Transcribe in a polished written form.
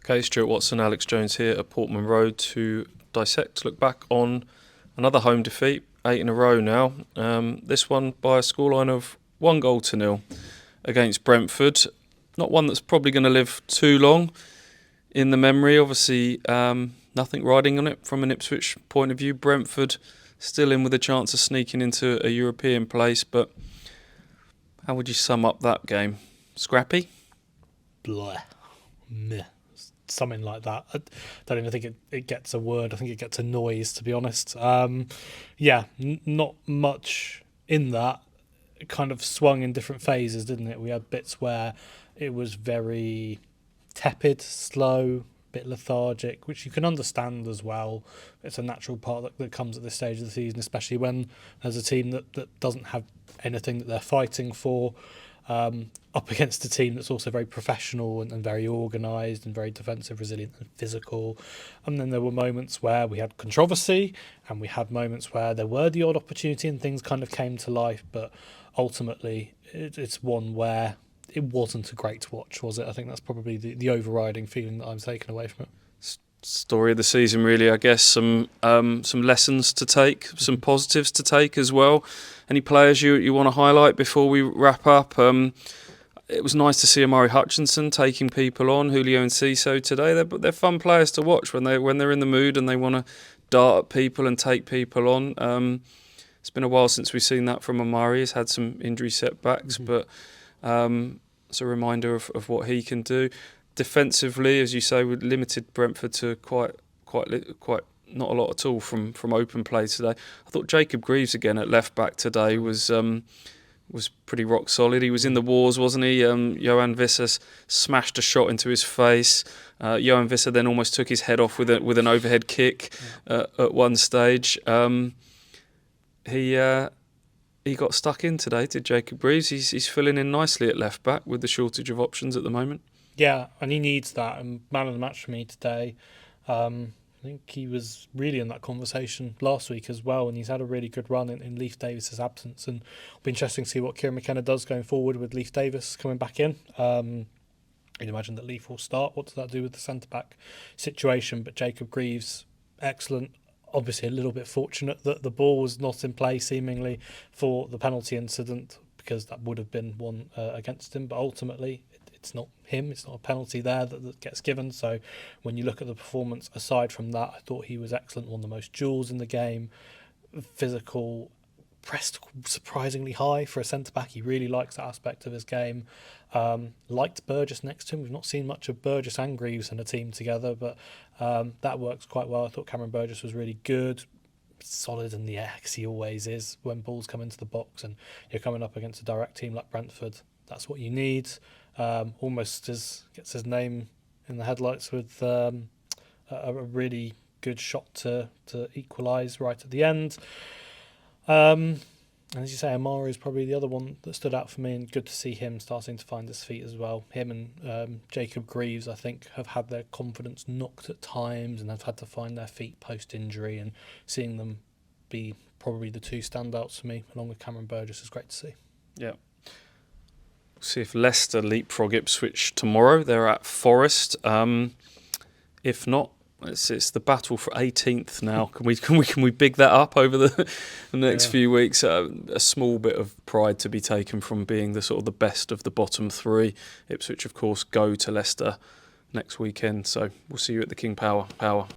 Okay, Stuart Watson, Alex Jones here at Portman Road to look back on another home defeat, 8 in a row now. This one by a scoreline of 1-0 against Brentford. Not one that's probably going to live too long in the memory. Obviously, nothing riding on it from an Ipswich point of view. Brentford still in with a chance of sneaking into a European place, but how would you sum up that game? Scrappy? Blah. Meh. Something like that. I don't even think it gets a word. I think it gets a noise, to be honest. Not much in that. It kind of swung in different phases, didn't it? We had bits where it was very tepid, slow, a bit lethargic, which you can understand as well. It's a natural part that comes at this stage of the season, especially when there's a team that doesn't have anything that they're fighting for. Up against a team that's also very professional and very organised and very defensive, resilient and physical. And then there were moments where we had controversy and we had moments where there were the odd opportunity and things kind of came to life. But ultimately, it's one where it wasn't a great watch, was it? I think that's probably the overriding feeling that I'm taking away from it. Story of the season, really. I guess some lessons to take, some positives to take as well. Any players you want to highlight before we wrap up? It was nice to see Amari Hutchinson taking people on, Julio and Ciso today. They're fun players to watch when they're in the mood and they want to dart at people and take people on. It's been a while since we've seen that from Amari. He's had some injury setbacks, but it's a reminder of what he can do. Defensively, as you say, we limited Brentford to quite not a lot at all from open play today. I thought Jacob Greaves again at left back today was pretty rock solid. He was in the wars, wasn't he? Johan Visser smashed a shot into his face. Johan Visser then almost took his head off with an overhead kick at one stage. He got stuck in today, did Jacob Greaves. He's filling in nicely at left back with the shortage of options at the moment. Yeah, and he needs that. And man of the match for me today. I think he was really in that conversation last week as well, and he's had a really good run in Leif Davis's absence. And it'll be interesting to see what Kieran McKenna does going forward with Leif Davis coming back in. You'd imagine that Leif will start. What does that do with the centre-back situation? But Jacob Greaves, excellent. Obviously a little bit fortunate that the ball was not in play seemingly for the penalty incident, because that would have been one against him. But ultimately, it's not him. It's not a penalty there that gets given. So when you look at the performance, aside from that, I thought he was excellent. Won the most duels in the game. Physical, pressed surprisingly high for a centre-back. He really likes that aspect of his game. Liked Burgess next to him. We've not seen much of Burgess and Greaves in a team together, but that works quite well. I thought Cameron Burgess was really good. Solid in the air, because he always is when balls come into the box and you're coming up against a direct team like Brentford. That's what you need. Almost gets his name in the headlights with a really good shot to equalise right at the end. And as you say, Amari is probably the other one that stood out for me, and good to see him starting to find his feet as well. Him and Jacob Greaves, I think, have had their confidence knocked at times and have had to find their feet post-injury, and seeing them be probably the two standouts for me, along with Cameron Burgess, is great to see. Yeah. See if Leicester leapfrog Ipswich tomorrow. They're at Forest. If not, it's the battle for 18th now. Can we big that up over the next few weeks? A small bit of pride to be taken from being the sort of the best of the bottom three. Ipswich, of course, go to Leicester next weekend. So we'll see you at the King Power.